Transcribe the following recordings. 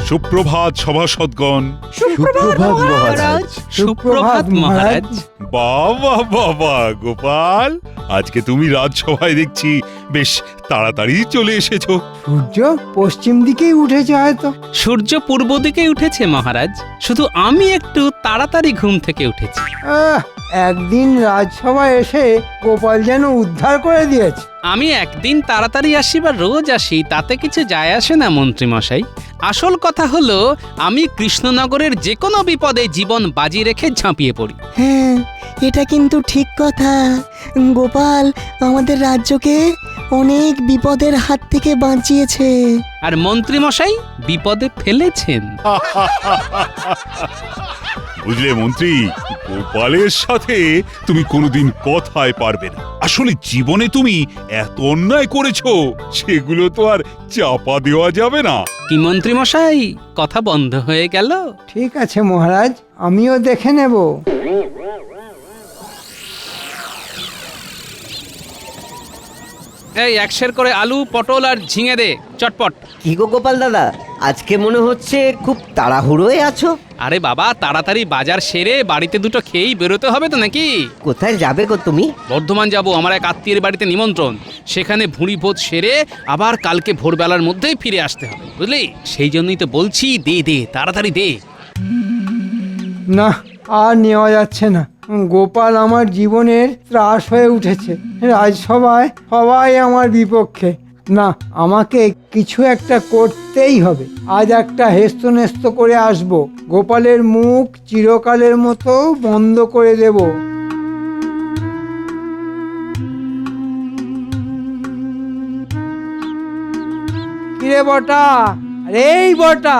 সুপ্রভাত সভাসদগণ। সুপ্রভাত মহারাজ। সুপ্রভাত মহারাজ। বাবা বাবা গোপাল, আজকে তুমি রাজসভায় দেখছি বেশ তাড়াতাড়ি চলে এসেছো। সূর্য পশ্চিম দিকেই উঠেছে হয়তো। সূর্য পূর্ব দিকে উঠেছে মহারাজ, শুধু আমি একটু তাড়াতাড়ি ঘুম থেকে উঠেছি। একদিন রাজসভায় এসে গোপাল যেন উদ্ধার করে দিয়েছে। আমি একদিন তাড়াতাড়ি আসি বা রোজ আসি তাতে কিছু যায় আসে না মন্ত্রী মশাই। আসল কথা হলো আমি কৃষ্ণনগরের যে কোনো বিপদে জীবন বাজি রেখে ঝাঁপিয়ে পড়ি। হ্যাঁ, এটা কিন্তু ঠিক কথা। গোপাল আমাদের রাজ্যকে অনেক বিপদের হাত থেকে বাঁচিয়েছে। আর মন্ত্রী মশাই বিপদে ফেলেছেন। বুঝলে মন্ত্রী, গোপালের সাথে তুমি কোনোদিন কথায় পারবে না। আসলে জীবনে তুমি এত অন্যায় করেছো, সেগুলো তো আর চাপা দেওয়া যাবে না। কি মন্ত্রী মশাই, কথা বন্ধ হয়ে গেল? ঠিক আছে মহারাজ, আমিও দেখে নেব। এই 100 করে আলু, পটল আর ঝিঙে দে চটপট। কি গো গোপাল দাদা, আজকে মনে হচ্ছে খুব তাড়াহুড়োয় আছো। আরে বাবা, তাড়াতাড়ি বাজার সেরে বাড়িতে দুটো খেয়েই বেরোতে হবে তো নাকি। কোথায় যাবে গো তুমি? বর্ধমান যাব, আমার এক আত্মীয়ের বাড়িতে নিমন্ত্রণ। সেখানে ভুঁড়ি ভোজ সেরে আবার কালকে ভোরবেলার মধ্যেই ফিরে আসতে হবে, বুঝলি? সেই জন্যই তো বলছি, দে দে তাড়াতাড়ি দে। না, আর নেওয়া যাচ্ছে না। গোপাল আমার জীবনের ত্রাস হয়ে উঠেছে। রাজসভায় সবাই আমার বিপক্ষে। না, আমাকে কিছু একটা করতেই হবে। আজ একটা হেস্তনেস্ত করে আসব, গোপালের মুখ চিরকালের মতো বন্ধ করে দেব। কিরে বটা, আরে এই বটা,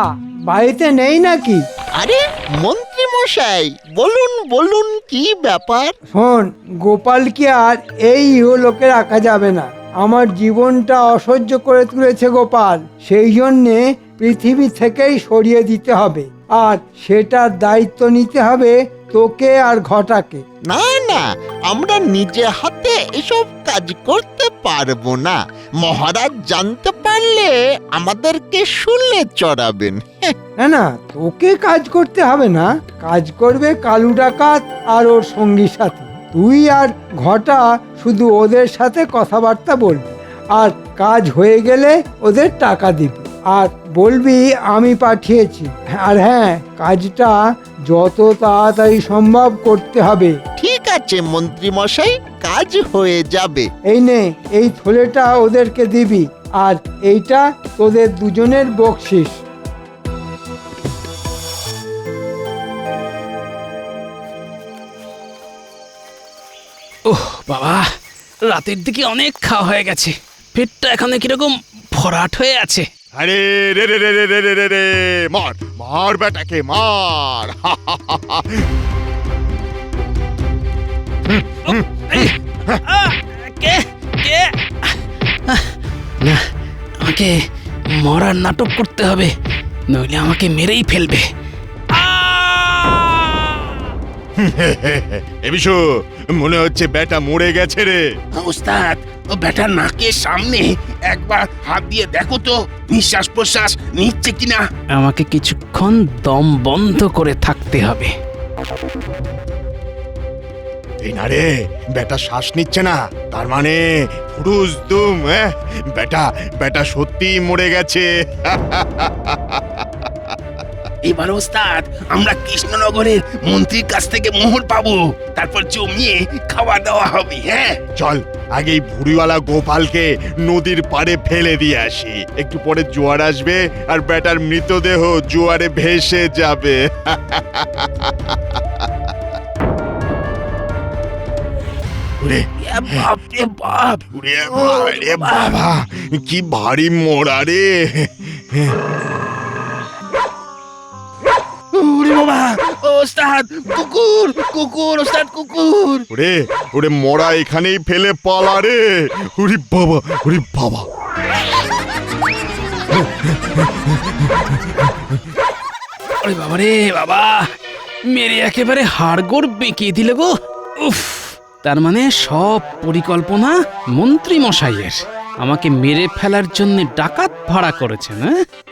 বাড়িতে নেই নাকি? আরে মন্ত্রী মশাই, বলুন বলুন, কি ব্যাপার? শোন, গোপালকে আর এই ইহলোকে রাখা যাবে না। আমার জীবনটা অসহ্য করে তুলেছে গোপাল, সেই জন্যে পৃথিবী থেকেই সরিয়ে দিতে হবে। আর সেটার দায়িত্ব নিতে হবে তোকে আর ঘটাকে। না না, আমরা নিজে হাতে এসব কাজ করতে পারবো না। মহারাজ জানতে পারলে আমাদেরকে শুলে চড়াবেন। না না, তোকে কাজ করতে হবে না, কাজ করবে কালু ডাকাত আর ওর সঙ্গী সাথী। তুই আর ঘটা শুধু ওদের সাথে কথাবার্তা বলবি, আর কাজ হয়ে গেলে ওদের টাকা দিবি আর বলবি আমি পাঠিয়েছি। আর হ্যাঁ, কাজটা যত তাড়াতাড়ি সম্ভব করতে হবে। ঠিক আছে মন্ত্রী মশাই, কাজ হয়ে যাবে। এই নে, এই থলেটা ওদেরকে দিবি, আর এইটা তোদের দুজনের বকশিস। ওহ বাবা, রাতের দিকে অনেক খাওয়া হয়ে গেছে, পেটটা এখানে কিরকম ভরাট হয়ে আছে। আরে রে রে রে রে রে রে রে রে, মার মার বেটাকে মার। এই, কে কে? না, আমাকে মরার নাটক করতে হবে, নইলে আমাকে মেরেই ফেলবে। এ বিশু, মনে হচ্ছে বেটা মরে গেছে রে। ওস্তাদ, ও ব্যাটার নাকের সামনে একবার হাত দিয়ে দেখো তো, নিঃশ্বাস প্রশ্বাস নিচ্ছে কিনা। আমাকে কিছুক্ষণ দম বন্ধ করে থাকতে হবে। এই না রে, বেটা শ্বাস নিচ্ছে না, তার মানে ফুরুজ দুম। বেটা বেটা সত্যি মরে গেছে। এবার ওস্তাদ, আমরা কৃষ্ণনগরের মন্ত্রীর কাছ থেকে মোহর পাবো, তারপর জমিয়ে খাওয়া দাওয়া হবে। হ্যাঁ চল, আগেই ভুড়িওয়ালা গোপালকে নদীর পাড়ে ফেলে দিয়ে আসি। একটু পরে জোয়ার আসবে আর বেটার মৃতদেহ জোয়ারে ভেসে যাবে। ওরে বাপ রে বাপ, ওরে বাবারে বাবা, কি ভারী মোড়া রে। ওরে বাবা, ওস্তাদ কুকুর কুকুর, ওস্তাদ কুকুর। ওরে ওরে, মোড়া এখানেই ফেলে পালা রে। ওরে বাবা, ওরে বাবা। আরে বাবা রে বাবা, মেরে একেবারে হাড়গোড় বেঁকিয়ে দিলে গো। উফ, তার মানে সব পরিকল্পনা মন্ত্রী মশাইয়ের। আমাকে মেরে ফেলার জন্য ডাকাত ভাড়া করেছেন।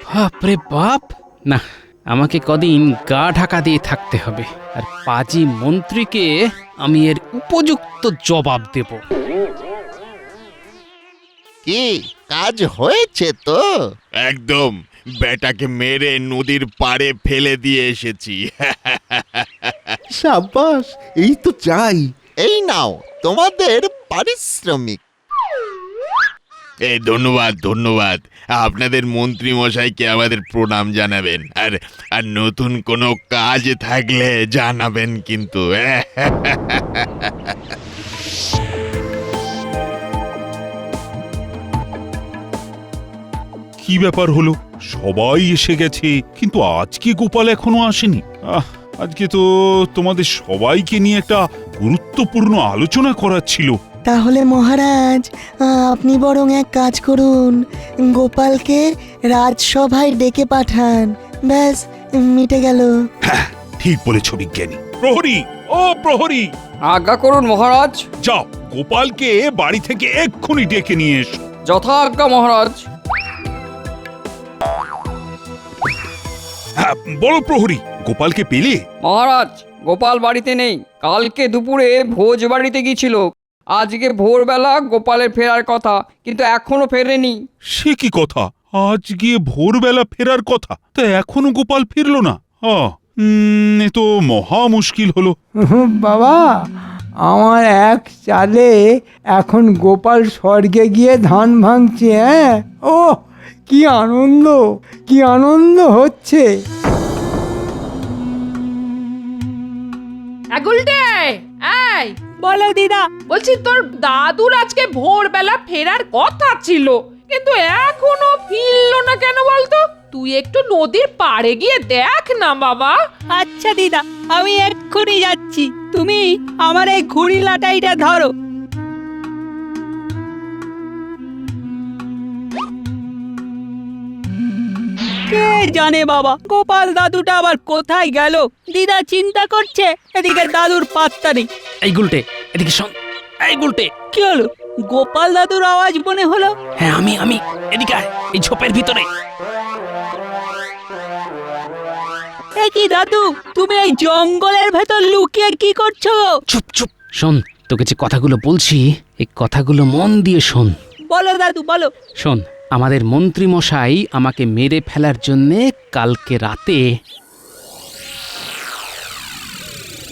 বাপ রে বাপ, না, আমাকে কদিন গা ঢাকা দিয়ে থাকতে হবে, আর পাজি মন্ত্রীকে আমি এর উপযুক্ত জবাব দেব। কি কাজ হয়েছে তো? একদম, বেটাকে মেরে নদীর পাড়ে ফেলে দিয়ে এসেছি। সাব্বাস, এই তো চাই। এই নাও তোমাদের পারিশ্রমিক। এই ধন্যবাদ ধন্যবাদ, আপনাদের মন্ত্রী মশাইকে আমাদের প্রণাম জানাবেন, আর আর নতুন কোনো কাজ থাকলে জানাবেন কিন্তু। কি ব্যাপার হলো, সবাই এসে গেছে কিন্তু আজকে গোপাল এখনো আসেনি। আজকে তো তোমাদের সবাইকে নিয়ে একটা গুরুত্বপূর্ণ আলোচনা করার ছিল। তাহলে মহারাজ, আপনি বরং এক কাজ করুন, গোপালকে রাজসভায় ডেকে পাঠান, ব্যাস মিটে গেল। হ্যাঁ, ঠিক বলেছ বিজ্ঞানী। প্রহরী, ও প্রহরী, আজ্ঞা করুন মহারাজ। যাও গোপালকে বাড়ি থেকে এক্ষুনি ডেকে নিয়ে এসো। যথা আজ্ঞা মহারাজ। হ্যাঁ, বলো প্রহরী, গোপালকে পেলে? মহারাজ, গোপাল বাড়িতে নেই। কালকে দুপুরে ভোজ বাড়িতে গিয়েছিল। আজকে ভোরবেলা গোপালের ফেরার কথা, কিন্তু এখনো ফেরেনি। সে কি কথা, আজ গিয়ে ভোরবেলা ফেরার কথা, তা এখনো গোপাল ফিরলো না? এ তো মহা মুশকিল হলো। বাবা, আমার এক চালে এখন গোপাল স্বর্গে গিয়ে ধান ভাঙছে। হ্যাঁ, ও কি আনন্দ, কি আনন্দ হচ্ছে। গুলটে, এই বলো দিদা। বলছি তোর দাদুর আজকে ভোরবেলা ফেরার কথা ছিল, কিন্তু এখনো ফিরলো না কেন বলতো? তুই একটু নদীর পাড়ে গিয়ে দেখ না বাবা। আচ্ছা দিদা, আমি এক্ষুনি যাচ্ছি। তুমি আমার এই ঘুড়ি লাটাইটা ধরো। কে জানে বাবা, গোপাল দাদুটা আবার কোথায় গেল। দিদা চিন্তা করছে, এদিকে দাদুর পাত্তা নেই। এই গুলটে, এদিকে শোন। এই গুলটে, কি হলো? গোপাল দাদুর আওয়াজ মনে হলো। হ্যাঁ আমি, এদিকে আয়, এই ঝোপের ভিতরে। এ কি দাদু, তুমি এই জঙ্গলের ভেতর লুকিয়ে কি করছো? চুপ চুপ, শোন, তোকে যে কথাগুলো বলছি এই কথাগুলো মন দিয়ে শোন। বলো দাদু, বলো। শোন, আমাদের মন্ত্রী মশাই আমাকে মেরে ফেলার জন্যে কালকে রাতে,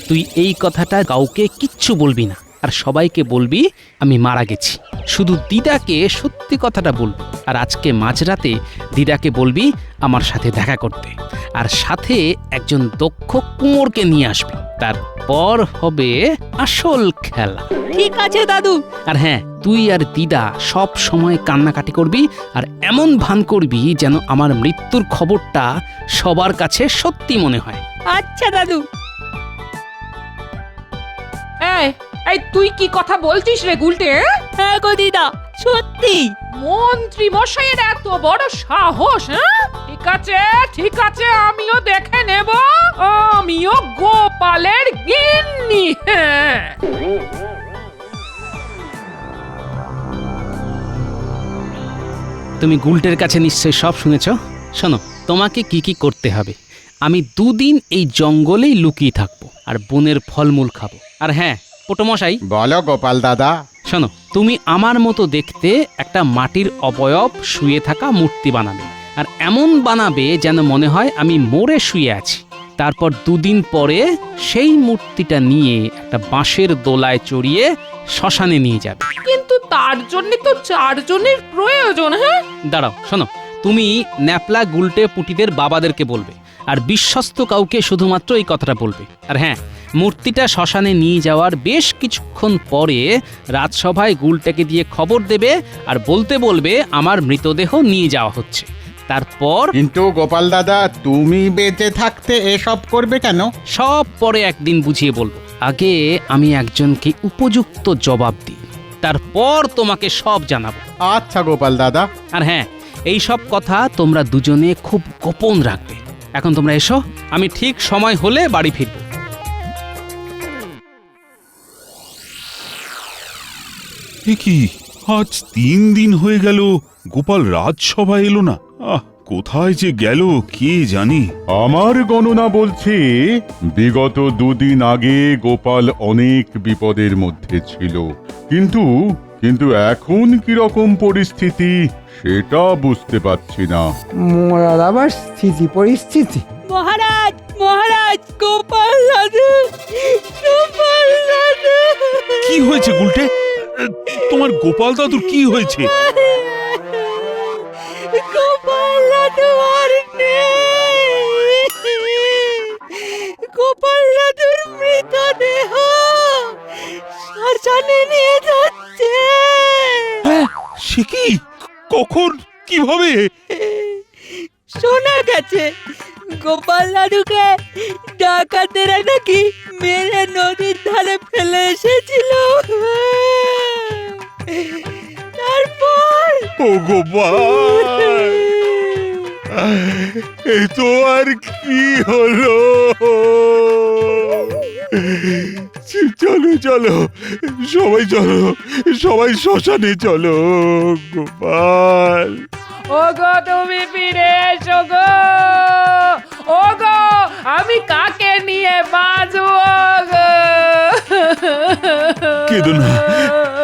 তুই এই কথাটা কাউকে কিচ্ছু বলবি না, আর সবাইকে বলবি আমি মারা গেছি। শুধু দিদাকে সত্যি কথাটা বলবি, আর আজকে মাঝরাতে দিদাকে বলবি আমার সাথে দেখা করতে, আর সাথে একজন দক্ষ কুমোরকে নিয়ে আসবি। তারপর হবে আসল খেলা। ঠিক আছে দাদু। আর হ্যাঁ, তুই আর দিদা সব সময় কান্নাকাটি করবি, আর এমন ভান করবি যেন আমার মৃত্যুর খবরটা সবার কাছে সত্যি মনে হয়। আচ্ছা দাদু। এই তুই কি কথা বলছিস রে গুলটে? হ্যাঁ গো দিদা, সত্যি। মন্ত্রী মশাইয়ের এত বড় সাহস? ঠিক আছে ঠিক আছে, আমিও দেখে নেব। আমিও গোপালের গিন্নি। তুমি গুলটের কাছে নিশ্চয়ই সব শুনেছ। শোনো, তোমাকে কি কি করতে হবে। আমি 2 দিন এই জঙ্গলেই লুকিয়ে থাকবো, আর বনের ফলমূল খাবো। আর হ্যাঁ পোটোমশাই, বলো গোপাল দাদা। শোনো, তুমি আমার মতো দেখতে একটা মাটির অবয়ব শুয়ে থাকা মূর্তি বানাবে, আর এমন বানাবে যেন মনে হয় আমি মরে শুয়ে আছি। তারপর 2 দিন পরে সেই মূর্তিটা নিয়ে একটা বাঁশের দোলায় চড়িয়ে শ্মশানে নিয়ে যাবে। কিন্তু তার জন্য তো 4 জনের প্রয়োজন। হ্যাঁ, দাঁড়াও, শোনো, তুমি ন্যাপলা গুলটে পুটিদের বাবাদেরকে বলবে, আর বিশ্বস্ত কাউকে শুধুমাত্র এই কথাটা বলবে। আর হ্যাঁ, মূর্তিটা শ্মশানে নিয়ে যাওয়ার বেশ কিছুক্ষণ পরে রাজসভায় গুলটেকে দিয়ে খবর দেবে, আর বলতে বলবে আমার মৃতদেহ নিয়ে যাওয়া হচ্ছে। তারপর কিন্তু গোপাল দাদা, তুমি বেঁচে থাকতে এসব করবে কেন? সব পরে একদিন বুঝিয়ে বলবো। আগে আমি একজনকে উপযুক্ত জবাব দিই, তারপর তোমাকে সব জানাবো। আচ্ছা গোপাল দাদা। আর হ্যাঁ, এই সব কথা তোমরা দুজনে খুব গোপন রাখবে। এখন তোমরা এসো, আমি ঠিক সময় হলে বাড়ি ফিরব। এ কি, আজ 3 দিন হয়ে গেল গোপাল রাজসভায় এলো না। কোথায় যে গেল কে জানি। আমার গণনা বলছে বিগত দুদিন আগে গোপাল অনেক বিপদের মধ্যে ছিল, কিন্তু কিন্তু এখন কি রকম পরিস্থিতি সেটা বুঝতে পারছি না। মরার আবার স্থিতি পরিস্থিতি। মহারাজ মহারাজ, গোপাল দাদু, গোপাল দাদু। কি হয়েছে গুলটে? তোমার গোপাল দাদুর কি হয়েছে? গোপাল দাদু আর নেই। গোপাল দাদুর মৃতদেহ শ্মশানে নিয়ে যাচ্ছে। সে কি? কখন? কিভাবে? শোনা গেছে গোপাল দাদুকে ডাকাতেরা নাকি মেরে নদীর ধারে ফেলে এসেছিল। তারপর ও গোপাল, এই তো আর কি হলো? চলো চলো সবাই, চলো সবাই শ্মশানে চলো। গোপাল, ওগো তুমি ফিরে এসো গো। ওগো আমি কাকে নিয়ে বাঁচবো গো? কেঁদো না,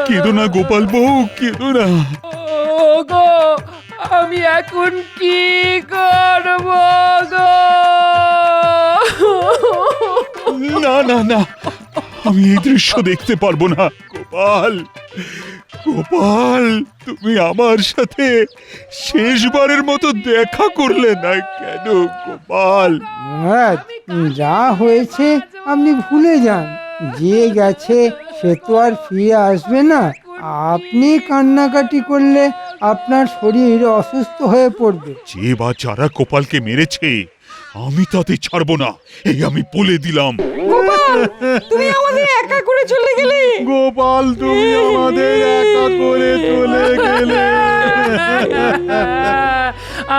কেঁদো না গোপাল বউ, কেঁদো না। ওগো আমি এখন কি করব গো? না না না, আমি এই দৃশ্য দেখতে পারবো না। গোপাল, গোপাল, তুমি আমার সাথে শেষবারের মতো দেখা করলে না কেন গোপাল? মহারাজ, যা হয়েছে আপনি ভুলে যান। যে গেছে সে তো আর ফিরে আসবে না। আপনি কান্নাকাটি করলে আপনার শরীর অসুস্থ হয়ে পড়বে। যে বা যারা গোপালকে মেরেছে আমি তাদের ছাড়বো না, এই আমি বলে দিলাম। তুমি আমাদের একা করে চলে গেলে। গোপাল, তুমি আমাদের একা করে চলে গেলে।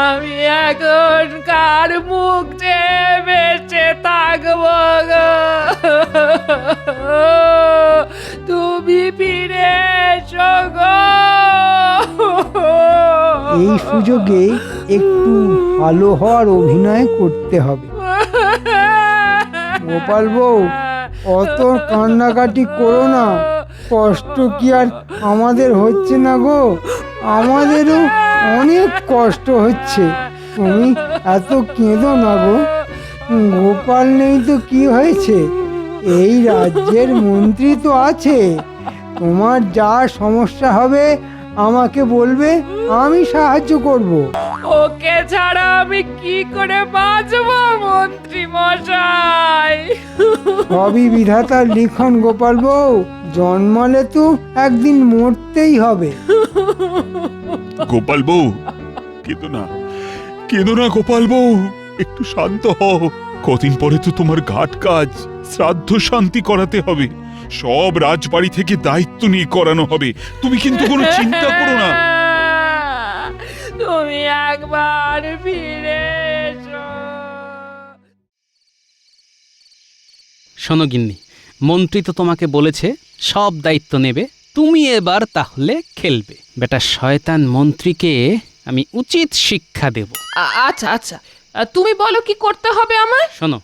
আমি এখন কার মুখ চেয়ে বেঁচে থাকবো গো? তুমি ফিরে এসো গো। এই সুযোগে একটু ভালো হওয়ার অভিনয় করতে হবে। গোপাল বউ, অত কান্নাকাটি করো না। কষ্ট কি আর আমাদের হচ্ছে না গো? আমাদেরও অনেক কষ্ট হচ্ছে। তুমি এত কেঁদো না গো। গোপাল নেই তো কি হয়েছে? এই রাজ্যের মন্ত্রী তো আছে। তোমার যা সমস্যা হবে আমাকে বলবে, আমি সাহায্য করব। ওকে ছাড়া আমি কি করে বাঁচবো মন্ত্রী মশাই? সবই বিধাতার লিখন গোপাল বউ। জন্মালে তো একদিন মরতেই হবে। গোপাল বউ, কেঁদো না, কেঁদো না গোপাল বউ, একটু শান্ত হও। কদিন পরে তো তোমার ঘাট কাজ, শ্রাদ্ধ শান্তি করাতে হবে। সব রাজবাড়ি থেকে দায়িত্ব নিয়ে করানো হবে। তুমি কিন্তু কোনো চিন্তা করো না। তুমি একবার ফিরে এসো। শোনো গিন্নি, মন্ত্রী তো তোমাকে বলেছে সব দায়িত্ব নেবে, তুমি এবার তাহলে খেলবে। বেটা শয়তান মন্ত্রীকে আমি উচিত শিক্ষা দেব। আচ্ছা আচ্ছা, তুমি বলো কি করতে হবে আমায়। শোনো,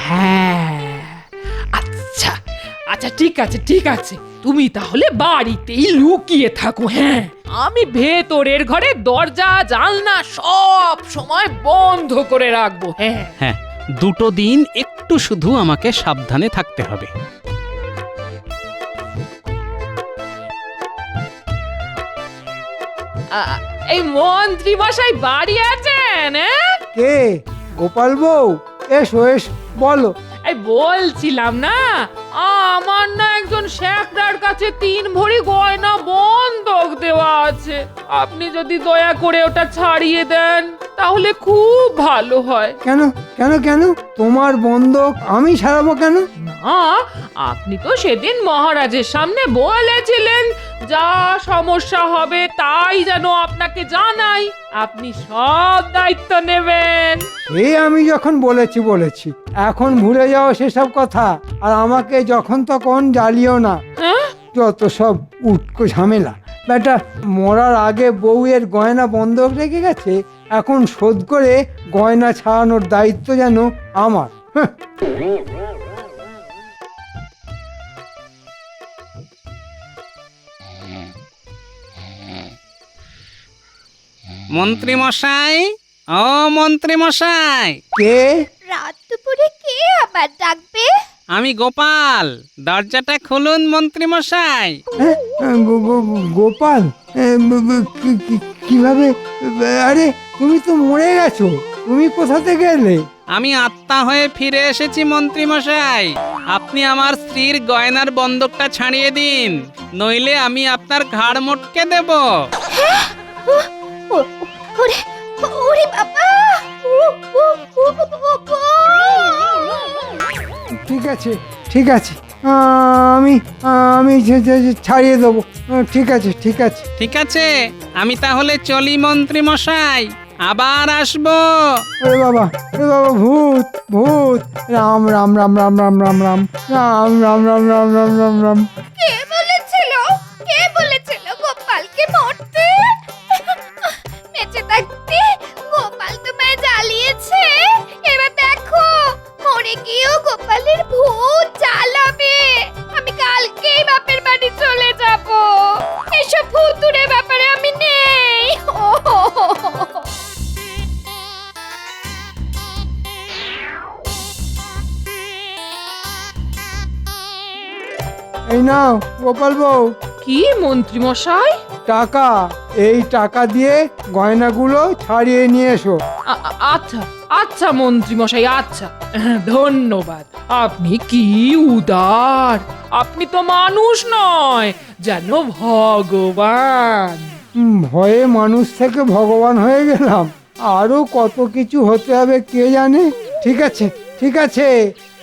হ্যাঁ, আচ্ছা আচ্ছা, ঠিক আছে ঠিক আছে। তুমি তাহলে বাড়িতেই লুকিয়ে থাকো। হ্যাঁ, আমি ভেতরের ঘরে দরজা জানলা সব সময় বন্ধ করে রাখবো। হ্যাঁ হ্যাঁ, 2 দিন একটু শুধু আমাকে সাবধানে থাকতে হবে। এই মন্ত্রী মশাই বাড়ি আছেন? কে? গোপাল বউ, এসো এসো, বলো। এই বলছিলাম না, আমার না একজন শেখরার কাছে 3 ভরি গয়না বন্ধক দেওয়া আছে। আপনি যদি দয়া করে ওটা ছাড়িয়ে দেন তাহলে খুব ভালো হয়। কেন কেন কেন? তোমার বন্ধক আমি ছাড়াবো কেন? না, আপনি তো সেদিন মহারাজের সামনে বলেছিলেন যা সমস্যা হবে তাই যেন আপনাকে জানাই। আপনি সব দায়িত্ব নেবেন। আমি যখন বলেছি, এখন ভুলে যাও সেসব কথা। আর আমাকে যখন তখন জ্বালিও না। হ্যাঁ? যত সব উটকো ঝামেলা। বেটা মরার আগে বউয়ের গয়না বন্ধক রেখে গেছে, এখন শোধ করে গয়না ছাড়ানোর দায়িত্ব যেন আমার। হ্যাঁ। মন্ত্রী মশাই, ও মন্ত্রী মশাই, কে? রাত দুপুরে কে আবার ডাকবে? আমি গোপাল, দরজাটা খুলুন মন্ত্রী মশাই। হ্যাঁ? গোপাল? কিভাবে? আরে তুমি তো মরে গেছো, তুমি কোথা থেকে এলে? আমি আত্মা হয়ে ফিরে এসেছি মন্ত্রী মশাই। আপনি আমার স্ত্রীর গয়নার বন্ধকটা ছাড়িয়ে দিন, নইলে আমি আপনার ঘাড় মটকে দেব। ওরে বাবা! ঠিক আছে, ঠিক আছে, আমি আমি ছাড়িয়ে দেবো। ঠিক আছে, ঠিক আছে। ঠিক আছে, আমি তাহলে চলি মন্ত্রী মশাই, আবার আসবো। ওরে বাবা, ওরে বাবা, ভূত ভূত! রাম রাম রাম রাম রাম রাম রাম রাম রাম রাম রাম রাম রাম রাম। কে বলেছিল? কে বলেছিল গোপালকে মরতে? বেঁচে থাকতে গোপাল তোমায় জ্বালিয়েছে, এবার দেখো মরে গিয়েও গোপালের ভূত জ্বালাবে। আমি কালকেই বাপের বাড়ি চলে যাব, এসব ভূতুরে ব্যাপারে আমি নেই। এই নাও গোপাল বউ, কি মন্ত্রী মশাই? টাকা। এই টাকা দিয়ে গয়নাগুলো ছাড়িয়ে নিয়ে এসো। আচ্ছা আচ্ছা মন্ত্রী মশাই, আচ্ছা, ধন্যবাদ। আপনি কি উদার! আপনি তো মানুষ নয়, যেন ভগবান। ভয়ে মানুষ থেকে ভগবান হয়ে গেলাম, আরো কত কিছু হতে হবে কে জানে। ঠিক আছে, ঠিক আছে,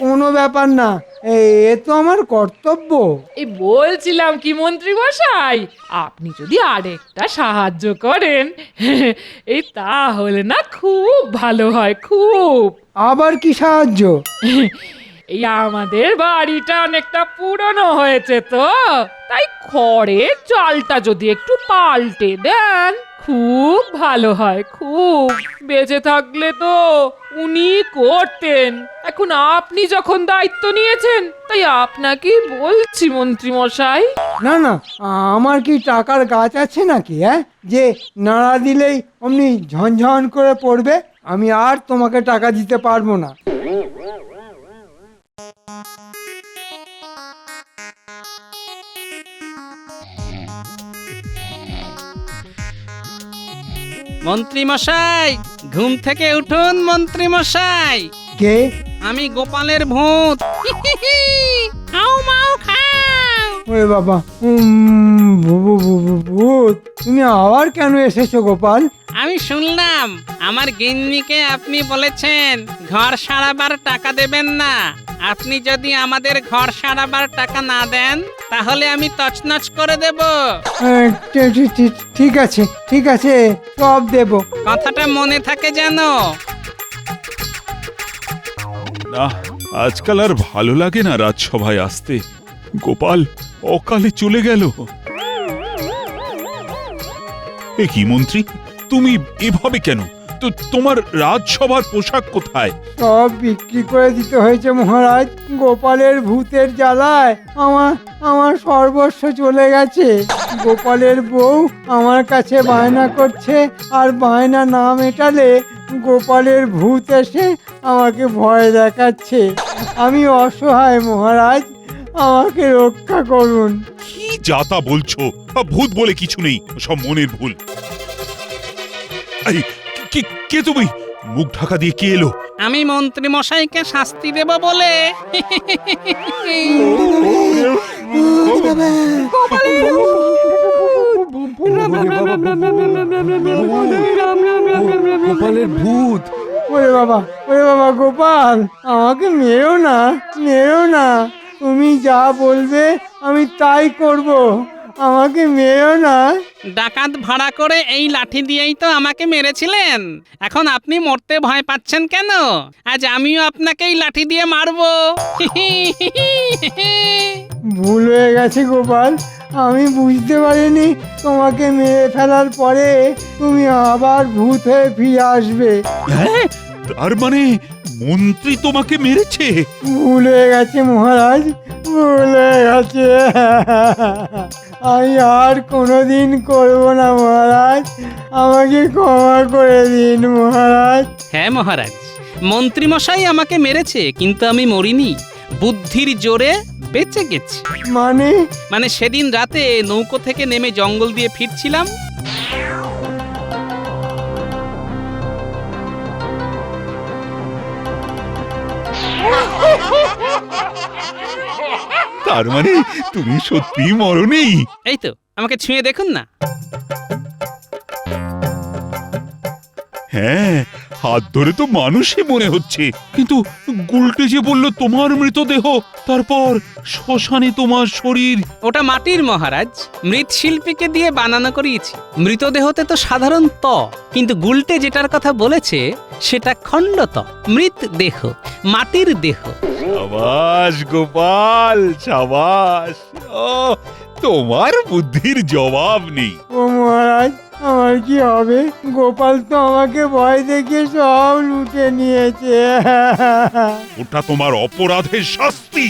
কোনো ব্যাপার না, এ তো আমার কর্তব্য। এই বলছিলাম কি মন্ত্রী মশাই, আপনি যদি আরেকটা সাহায্য করেন, এই তাহলে না খুব ভালো হয়, খুব। আবার কি সাহায্য? এই আমাদের বাড়িটা অনেকটা পুরনো হয়েছে তো, তাই খড়ের চালটা যদি একটু পাল্টে দেন খুব ভালো হয়, খুব। বেঁচে থাকলে তো উনি করতেন, এখন আপনি যখন দায়িত্ব নিয়েছেন তাই আপনাকে বলছি মন্ত্রী মশাই। না না, আমার কি টাকার গাছ আছে নাকি, হ্যাঁ, যে নাড়া দিলেই অমনি ঝনঝন করে পড়বে? আমি আর তোমাকে টাকা দিতে পারবো না। মন্ত্রী মশাই, ঘুম থেকে উঠুন মন্ত্রী মশাই। কে? আমি গোপালের ভূত। খাও মাও খাও। ওরে বাবা, ভূত! তুমি আবার কেন এসেছো গোপাল? আমি শুনলাম আমার গিন্নিকে আপনি বলেছেন ঘর সারাবার টাকা দেবেন না। আপনি যদি আমাদের ঘর সারাবার টাকা না দেন তাহলে আমি তছনছ করে দেব। ঠিক আছে, ঠিক আছে, সব দেব। কথাটা মনে থাকে যেন। না, আজকাল আর ভালো লাগে না রাজসভায় আসতে। গোপাল অকালে চলে গেল। এ কি মন্ত্রী, তুমি এভাবে কেন? তো তোমার রাজসভার পোশাক কোথায়? সব বিক্রি করে দিতে হয়েছে মহারাজ। গোপালের ভূতের জ্বালায় আমার সর্বস্ব চলে গেছে। গোপালের বউ আমার কাছে বায়না করছে, আর বায়না না মেটালে গোপালের ভূত এসে আমাকে ভয় দেখাচ্ছে। আমি অসহায় মহারাজ, আমাকে রক্ষা করুন। কি যাতা বলছো? ভূত বলে কিছু নেই, সব মনের ভুল। এই, কে তুমি? মুখ ঢাকা দিয়ে কে এলো? আমি মন্ত্রী মশাইকে শাস্তি দেব বলে। গোপালের ভূত! ওরে বাবা, ওরে বাবা, গোপাল আমাকে মেরো না, মেরো না। তুমি যা বলবে আমি তাই করব। আমাকে মেরো না। ডাকাত ভাড়া করে এই লাঠি দিয়েই তো আমাকে মেরেছিলেন। এখন আপনি মরতে ভয় পাচ্ছেন কেন? আজ আমিও আপনাকে এই লাঠি দিয়ে মারবো। ভুল হয়ে গেছে গোপাল, আমি বুঝতে পারিনি তোমাকে মেরে ফেলার পরে তুমি আবার ভূত হয়ে ফিরে আসবে। হ্যাঁ, তার মানে মন্ত্রী তোমাকে মেরেছে? ভুল হয়ে গেছে মহারাজ, ভুল হয়ে গেছে। আমি আর কোনোদিন করবো না মহারাজ, আমাকে ক্ষমা করে দিন মহারাজ। হ্যাঁ মহারাজ, মন্ত্রী মশাই আমাকে মেরেছে, কিন্তু আমি মরিনি, বুদ্ধির জোরে বেঁচে গেছি। মানে সেদিন রাতে নৌকো থেকে নেমে জঙ্গল দিয়ে ফিরছিলাম, তার মানে তুমি সত্যি মরনি? এই তো আমাকে ছুঁয়ে দেখুন না। হ্যাঁ, হাত ধরে তো মানুষই মনে হচ্ছে, কিন্তু গুলটে যে বললো তোমার মৃতদেহ, তারপর শ্মশানে তোমার শরীর। ওটা মাটির মহারাজ, মৃৎশিল্পীকে দিয়ে বানানো করিয়েছি। মৃতদেহতে তো সাধারণ ত, কিন্তু গুলটে যেটার কথা বলেছে সেটা খণ্ডত, মৃতদেহ, মাটির দেহ। সাবাস গোপাল, সাবাস। ও, তোমার বুদ্ধির জবাব নেই। ও মহারাজ, আমার কি হবে? গোপাল তো আমাকে ভয় দেখিয়ে সব লুটে নিয়েছে। ওটা তোমার অপরাধের শাস্তি।